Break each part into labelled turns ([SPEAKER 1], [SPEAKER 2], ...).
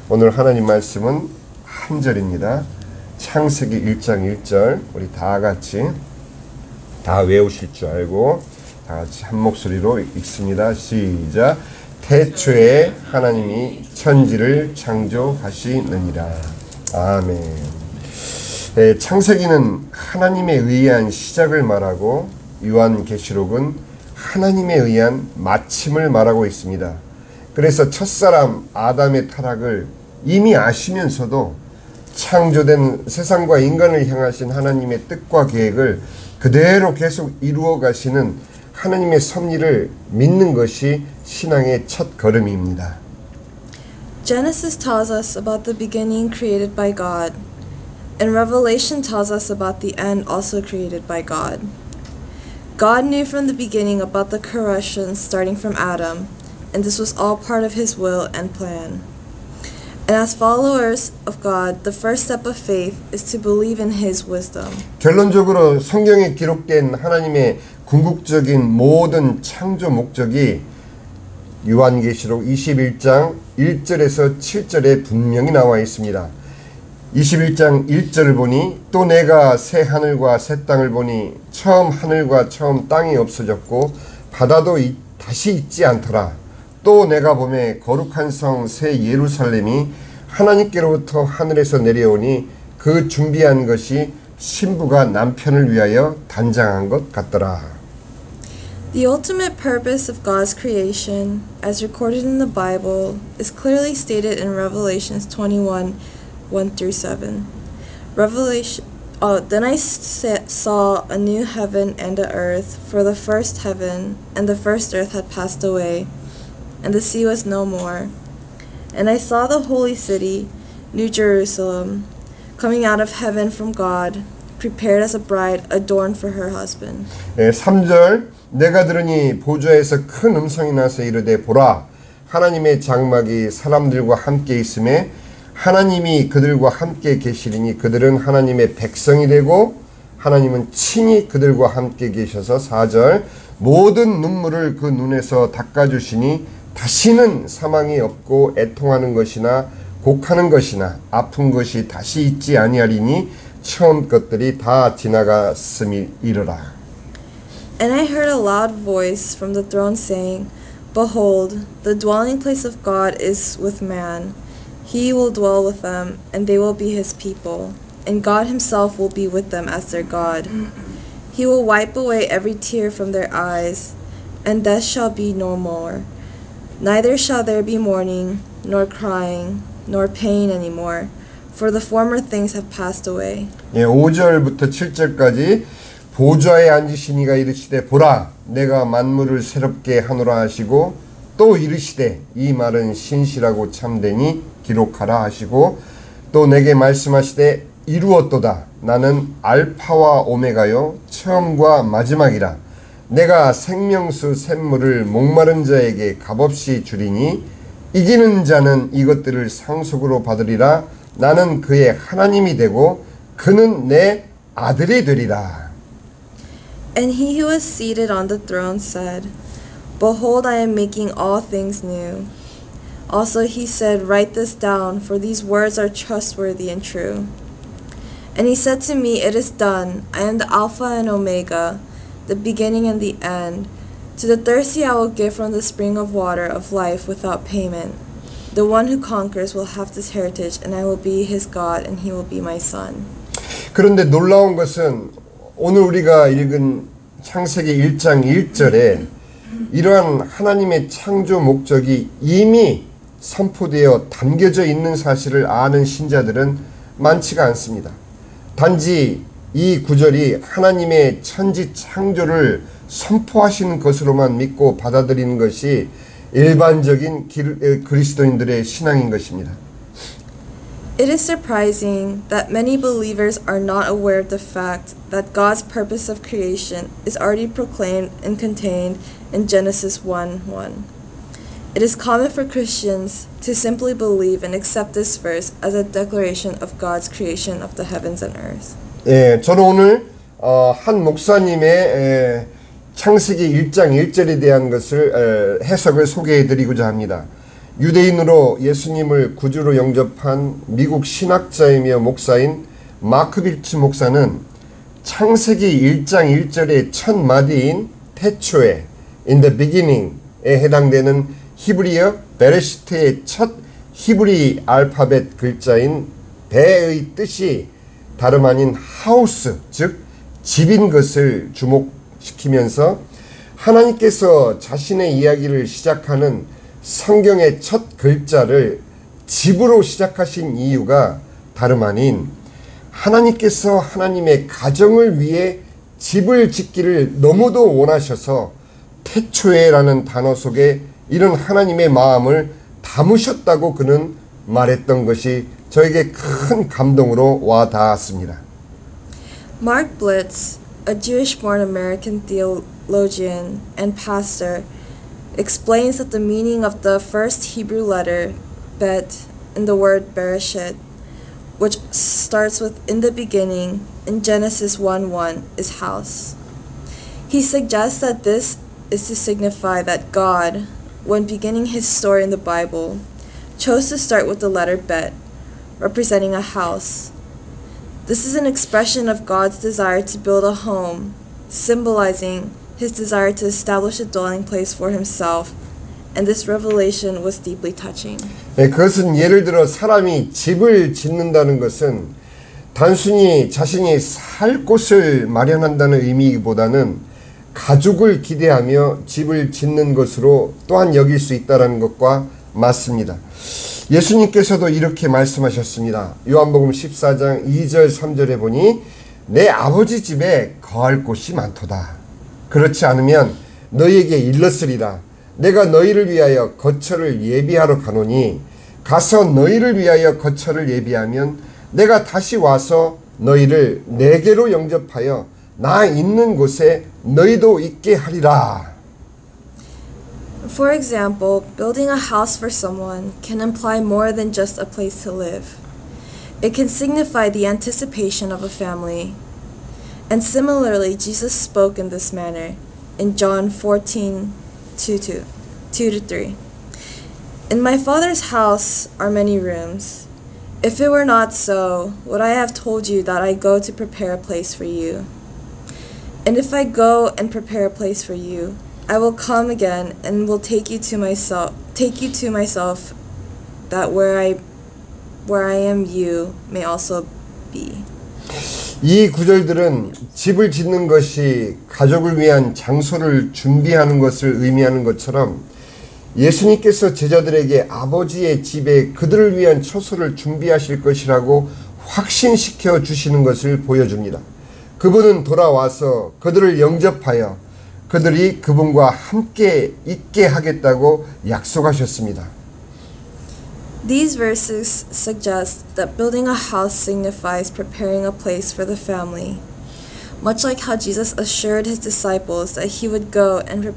[SPEAKER 1] 오늘 하나님 말씀은 한 절입니다. 창세기 1장 1절 우리 다 같이 다 외우실 줄 알고 다 같이 한 목소리로 읽습니다. 시작. 태초에 하나님이 천지를 창조하시느니라. 아멘. 창세기는 하나님에 의한 시작을 말하고 요한계시록은 하나님에 의한 마침을 말하고 있습니다. 그래서 첫사람 아담의 타락을 이미 아시면서도 창조된 세상과 인간을 향하신 하나님의 뜻과 계획을 그대로 계속 이루어 가시는 하나님의 섭리를 믿는 것이 신앙의 첫 걸음입니다.
[SPEAKER 2] Genesis tells us about the beginning created by God, and Revelation tells us about the end also created by God. God knew from the beginning about the corruption starting from Adam, and this was all part of His will and plan. And as followers of God, the first step of faith is to believe in His wisdom.
[SPEAKER 1] 결론적으로 성경에 기록된 하나님의 궁극적인 모든 창조 목적이 요한계시록 21장 1절에서 7절에 분명히 나와 있습니다. 21장 1절을 보니 또 내가 새 하늘과 새 땅을 보니 처음 하늘과 처음 땅이 없어졌고 바다도 다시 있지 않더라. 또 내가 보매 거룩한 성 새 예루살렘이 하나님께로부터 하늘에서 내려오니 그 준비한 것이 신부가 남편을 위하여 단장한 것 같더라.
[SPEAKER 2] The ultimate purpose of God's creation, as recorded in the Bible, is clearly stated in Revelations 21, 1-7. Then I saw a new heaven and an earth, for the first heaven and the first earth had passed away, and the sea was no more. And I saw the holy city, New Jerusalem, coming out of heaven from God, prepared as a bride adorned for her husband.
[SPEAKER 1] 3절 내가 들으니 보좌에서 큰 음성이 나서 이르되 보라 하나님의 장막이 사람들과 함께 있음에 하나님이 그들과 함께 계시리니 그들은 하나님의 백성이 되고 하나님은 친히 그들과 함께 계셔서 4절 모든 눈물을 그 눈에서 닦아주시니 다시는 사망이 없고 애통하는 것이나 곡하는 것이나 아픈 것이 다시 있지 아니하리니 처음 것들이 다 지나갔음이 이르라.
[SPEAKER 2] And I heard a loud voice from the throne saying, Behold, the dwelling place of God is with man. He will dwell with them, and they will be His people, and God Himself will be with them as their God. He will wipe away every tear from their eyes, and death shall be no more. Neither shall there be mourning, nor crying, nor pain any more, for the former things have passed away.
[SPEAKER 1] 5절부터 7절까지 보좌에 앉으신 이가 이르시되 보라 내가 만물을 새롭게 하노라 하시고 또 이르시되 이 말은 신실하고 참되니 기록하라 하시고 또 내게 말씀하시되 이루었도다 나는 알파와 오메가요 처음과 마지막이라 내가 생명수 샘물을 목마른 자에게 값없이 주리니 이기는 자는 이것들을 상속으로 받으리라 나는 그의 하나님이 되고 그는 내 아들이 되리라.
[SPEAKER 2] And he who was seated on the throne said, Behold, I am making all things new. Also he said, Write this down, for these words are trustworthy and true. And he said to me, It is done. I am the Alpha and Omega, the beginning and the end. To the thirsty I will give from the spring of water of life without payment. The one who conquers will have this heritage, and I will be his God, and he will be my son.
[SPEAKER 1] 그런데 놀라운 것은 오늘 우리가 읽은 창세기 1장 1절에 이러한 하나님의 창조 목적이 이미 선포되어 담겨져 있는 사실을 아는 신자들은 많지가 않습니다. 단지 이 구절이 하나님의 천지 창조를 선포하시는 것으로만 믿고 받아들이는 것이 일반적인 그리스도인들의 신앙인 것입니다.
[SPEAKER 2] It is surprising that many believers are not aware of the fact that God's purpose of creation is already proclaimed and contained in Genesis 1:1. It is common for Christians to simply believe and accept this verse as a declaration of God's creation of the heavens and earth.
[SPEAKER 1] 예, 저는 오늘 한 목사님의 창세기 1장 1절에 대한 것을 해석을 소개해 드리고자 합니다. 유대인으로 예수님을 구주로 영접한 미국 신학자이며 목사인 마크 빌츠 목사는 창세기 1장 1절의 첫 마디인 태초에 in the beginning에 해당되는 히브리어 베레시트의 첫 히브리 알파벳 글자인 배의 뜻이 다름 아닌 하우스, 즉 집인 것을 주목시키면서 하나님께서 자신의 이야기를 시작하는 성경의 첫 글자를 집으로 시작하신 이유가 다름 아닌 하나님께서 하나님의 가정을 위해 집을 짓기를 너무도 원하셔서 태초에라는 단어 속에 이런 하나님의 마음을 담으셨다고 그는 말했던 것이 저에게 큰 감동으로 와 닿았습니다.
[SPEAKER 2] Mark Blitz, a Jewish-born American theologian and pastor, explains that the meaning of the first Hebrew letter, bet, in the word Bereshit, which starts with in the beginning in Genesis 1:1, is house. He suggests that this is to signify that God, when beginning his story in the Bible, chose to start with the letter bet, representing a house. This is an expression of God's desire to build a home, symbolizing his desire to establish a dwelling place for himself, and this revelation was deeply touching.
[SPEAKER 1] 그것은 예를 들어 사람이 집을 짓는다는 것은 단순히 자신이 살 곳을 마련한다는 의미보다는 가족을 기대하며 집을 짓는 것으로 또한 여길 수 있다는 것과 맞습니다. 예수님께서도 이렇게 말씀하셨습니다. 요한복음 14장 2절 3절에 보니 내 아버지 집에 거할 곳이 많도다. 그렇지 않으면 너희에게 일렀으리라. 내가 너희를 위하여 거처를 예비하러 가노니 가서 너희를 위하여 거처를 예비하면 내가 다시 와서 너희를 내게로 영접하여 나 있는 곳에 너희도 있게 하리라.
[SPEAKER 2] For example, building a house for someone can imply more than just a place to live. It can signify the anticipation of a family. And similarly, Jesus spoke in this manner in John 14:2-3. In my Father's house are many rooms. If it were not so, would I have told you that I go to prepare a place for you? And if I go and prepare a place for you, I will come again and will take you to myself, that where I am you may also be.
[SPEAKER 1] 이 구절들은 집을 짓는 것이 가족을 위한 장소를 준비하는 것을 의미하는 것처럼 예수님께서 제자들에게 아버지의 집에 그들을 위한 처소를 준비하실 것이라고 확신시켜 주시는 것을 보여줍니다. 그분은 돌아와서 그들을 영접하여 그들이 그분과 함께 있게 하겠다고 약속하셨습니다.
[SPEAKER 2] These verses suggest that building a house signifies preparing a place for the family, much like how Jesus assured his disciples that he would go and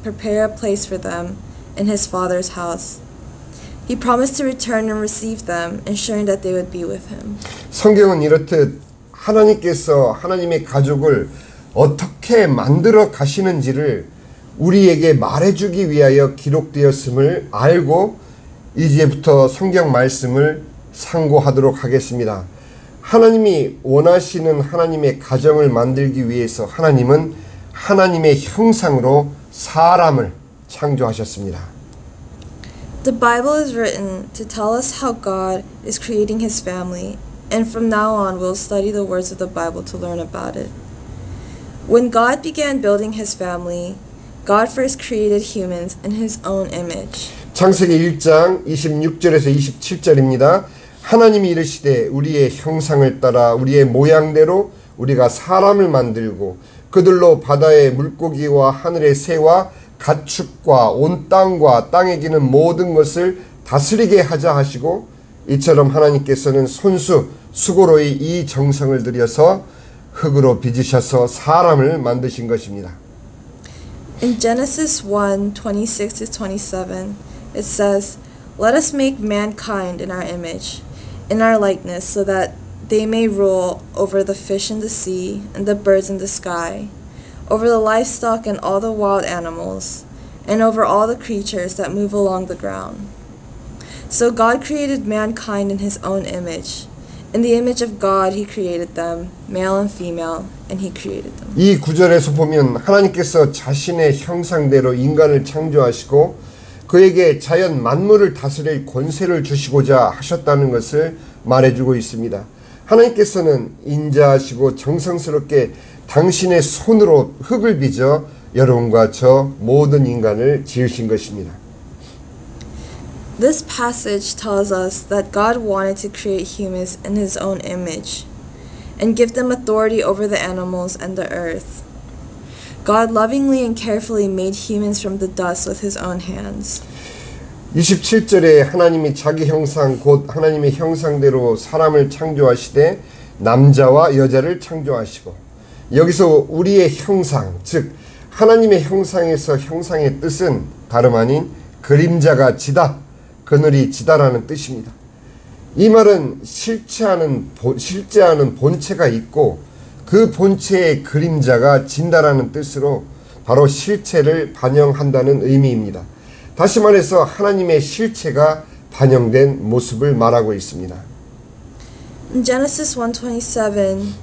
[SPEAKER 2] prepare a place for them in his Father's house. He promised to return and receive them, ensuring that they would be with him.
[SPEAKER 1] 성경은 이렇듯 하나님께서 하나님의 가족을 어떻게 만들어 가시는지를 우리에게 말해주기 위하여 기록되었음을 알고 이제부터 성경 말씀을 상고하도록 하겠습니다. 하나님이 원하시는 하나님의 가정을 만들기 위해서 하나님은 하나님의 형상으로 사람을 창조하셨습니다.
[SPEAKER 2] The Bible is written to tell us how God is creating his family, and from now on we'll study the words of the Bible to learn about it. When God began building his family, God first created humans in his own image.
[SPEAKER 1] 창세기 1장 26절에서 27절입니다. 하나님이 이르시되 우리의 형상을 따라 우리의 모양대로 우리가 사람을 만들고 그들로 바다의 물고기와 하늘의 새와 가축과 온 땅과 땅에 기는 모든 것을 다스리게 하자 하시고 이처럼 하나님께서는 손수 수고로이 이 정성을 들여서 흙으로 빚으셔서 사람을 만드신 것입니다.
[SPEAKER 2] In Genesis 1:26-27, it says, "Let us make mankind in our image, in our likeness, so that they may rule over the fish in the sea and the birds in the sky, over the livestock and all the wild animals, and over all the creatures that move along the ground." So God created mankind in his own image. In the image of God he created them, male and female, and he created them.
[SPEAKER 1] 이 구절에서 보면 하나님께서 자신의 형상대로 인간을 창조하시고 그에게 자연 만물을 다스릴 권세를 주시고자 하셨다는 것을 말해주고 있습니다. 하나님께서는 인자하시고 정성스럽게 당신의 손으로 흙을 빚어 여러분과 저 모든 인간을 지으신 것입니다.
[SPEAKER 2] This passage tells us that God wanted to create humans in his own image and give them authority over the animals and the earth. God lovingly and carefully made humans from the dust with his own hands.
[SPEAKER 1] 27절에 하나님이 자기 형상 곧 하나님의 형상대로 사람을 창조하시되 남자와 여자를 창조하시고 여기서 우리의 형상 즉 하나님의 형상에서 형상의 뜻은 다름 아닌 그림자가 지다 그늘이 지다라는 뜻입니다. 이 말은 실제하는 본체가 있고 그 본체의 그림자가 진다라는 뜻으로 바로 실체를 반영한다는 의미입니다. 다시 말해서 하나님의 실체가 반영된 모습을 말하고 있습니다.
[SPEAKER 2] In Genesis 1:27,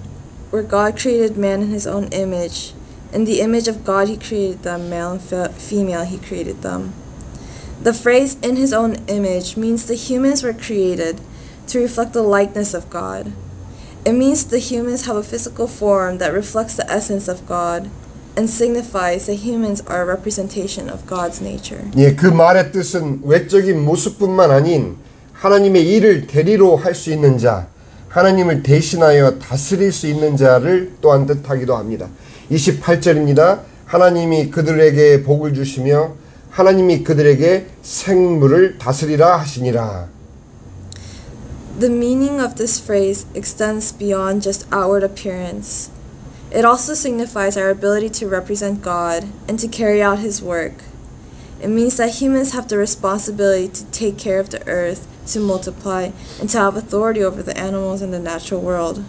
[SPEAKER 2] where God created man in his own image, in the image of God he created them, male and female he created them. The phrase "in his own image" means the humans were created to reflect the likeness of God. It means the humans have a physical form that reflects the essence of God and signifies that humans are a representation of God's nature.
[SPEAKER 1] 예, 그 말의 뜻은 외적인 모습뿐만 아닌 하나님의 일을 대리로 할 수 있는 자, 하나님을 대신하여 다스릴 수 있는 자를 또한 뜻하기도 합니다. 28절입니다. 하나님이 그들에게 복을 주시며 하나님이 그들에게 생물을 다스리라 하시니라.
[SPEAKER 2] The meaning of this phrase extends beyond just outward appearance. It also signifies our ability to represent God and to carry out his work. It means that humans have the responsibility to take care of the earth, to multiply, and to have authority over the animals in the natural world.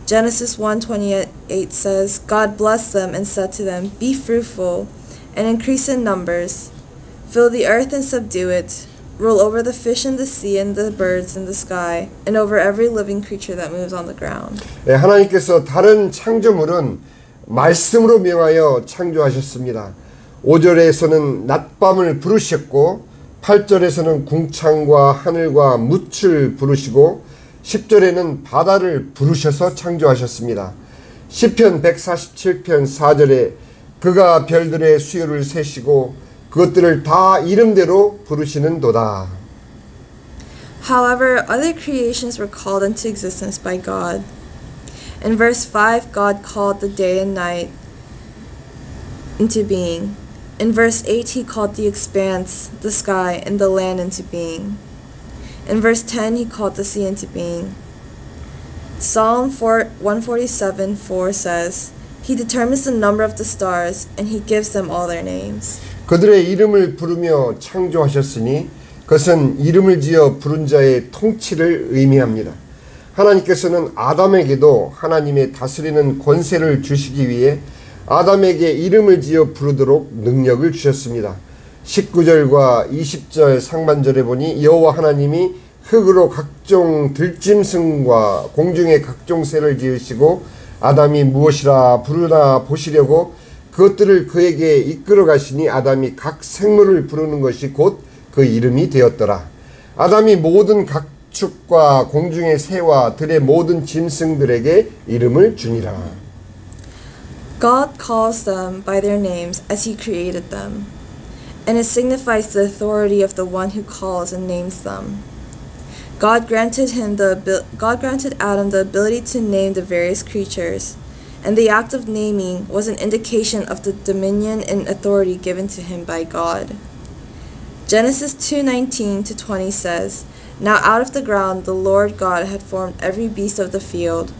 [SPEAKER 2] Genesis 1:28 says, God blessed them and said to them, "Be fruitful and increase in numbers, fill the earth and subdue it, rule over the fish in the sea and the birds in the sky, and over every living creature that moves on the ground."
[SPEAKER 1] 예, 하나님께서 다른 창조물은 말씀으로 명하여 창조하셨습니다. 5절에서는 낮밤을 부르셨고 8절에서는 궁창과 하늘과 묻을 부르시고 10절에는 바다를 부르셔서 창조하셨습니다. 시편 147편 4절에 그가 별들의 수요를 세시고 그것들을 다 이름대로 부르시는도다.
[SPEAKER 2] However, other creations were called into existence by God. In verse 5, God called the day and night into being. In verse 8, he called the expanse, the sky, and the land into being. In verse 10, he called the sea into being. Psalm 147:4 says, He determines the number of the stars, and he gives them all their names.
[SPEAKER 1] 그들의 이름을 부르며 창조하셨으니 그것은 이름을 지어 부른 자의 통치를 의미합니다. 하나님께서는 아담에게도 하나님의 다스리는 권세를 주시기 위해 아담에게 이름을 지어 부르도록 능력을 주셨습니다. 19절과 20절 상반절에 보니 여호와 하나님이 흙으로 각종 들짐승과 공중의 각종 새를 지으시고 아담이 무엇이라 부르나 보시려고 그것들을 그에게 이끌어 가시니 아담이 각 생물을 부르는 것이 곧 그 이름이 되었더라. 아담이 모든 가축과 공중의 새와 들의 모든 짐승들에게 이름을 주니라.
[SPEAKER 2] God calls them by their names as he created them, and it signifies the authority of the one who calls and names them. God granted Adam the ability to name the various creatures, and the act of naming was an indication of the dominion and authority given to him by God. Genesis 2:19-20 says, Now out of the ground the Lord God had formed every beast of the field,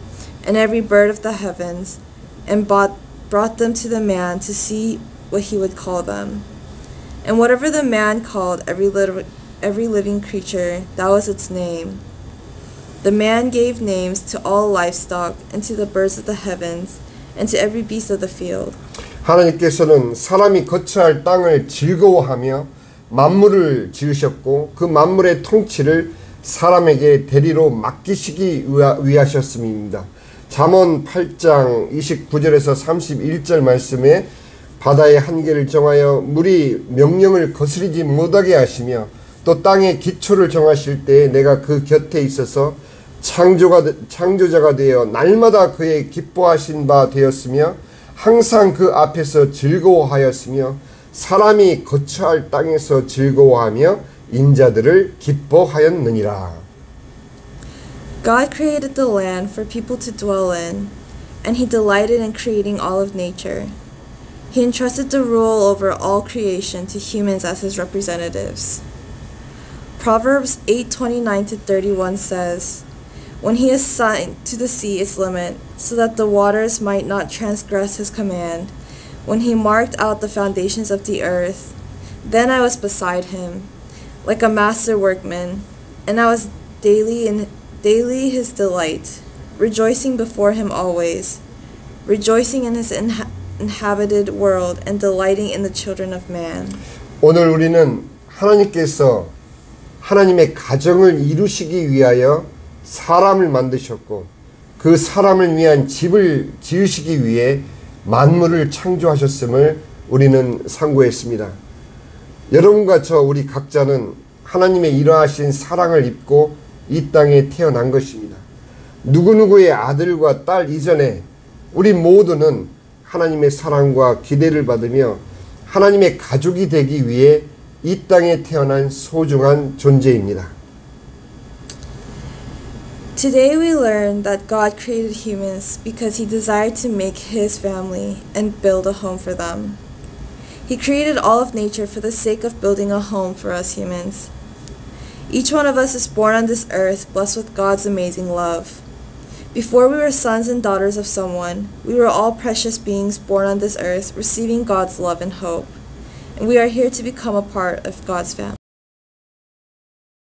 [SPEAKER 2] and every bird of the heavens, and brought them to the man to see what he would call them. And whatever the man called every living creature, that was its name. The man gave names to all livestock, and to the birds of the heavens, and to every beast of the field.
[SPEAKER 1] 하나님께서는 사람이 거처할 땅을 즐거워하며 만물을 지으셨고 그 만물의 통치를 사람에게 대리로 맡기시기 위하셨음입니다. 잠언 8장 29절에서 31절 말씀에 바다의 한계를 정하여 물이 명령을 거스르지 못하게 하시며 또 땅의 기초를 정하실 때에 내가 그 곁에 있어서 창조자가 되어 날마다 그의 기뻐하신 바 되었으며 항상 그 앞에서 즐거워하였으며 사람이 거처할 땅에서 즐거워하며 인자들을 기뻐하였느니라.
[SPEAKER 2] God created the land for people to dwell in, and he delighted in creating all of nature. He entrusted the rule over all creation to humans as his representatives. Proverbs 8:29-31 says, "When he assigned to the sea its limit, so that the waters might not transgress his command, when he marked out the foundations of the earth, then I was beside him, like a master workman, and I was daily his delight, rejoicing before him always, rejoicing in his inhabited world and delighting in the children of man."
[SPEAKER 1] 오늘 우리는 하나님께서 하나님의 가정을 이루시기 위하여 사람을 만드셨고 그 사람을 위한 집을 지으시기 위해 만물을 창조하셨음을 우리는 상고했습니다. 여러분과 저 우리 각자는 하나님의 이러하신 사랑을 입고 이 땅에 태어난 것입니다. 누구누구의 아들과 딸 이전에 우리 모두는 하나님의 사랑과 기대를 받으며 하나님의 가족이 되기 위해 이 땅에 태어난 소중한 존재입니다.
[SPEAKER 2] Today we learn that God created humans because he desired to make his family and build a home for them. He created all of nature for the sake of building a home for us humans. Each one of us is born on this earth blessed with God's amazing love. Before we were sons and daughters of someone, we were all precious beings born on this earth receiving God's love and hope. And we are here to become a part of God's family.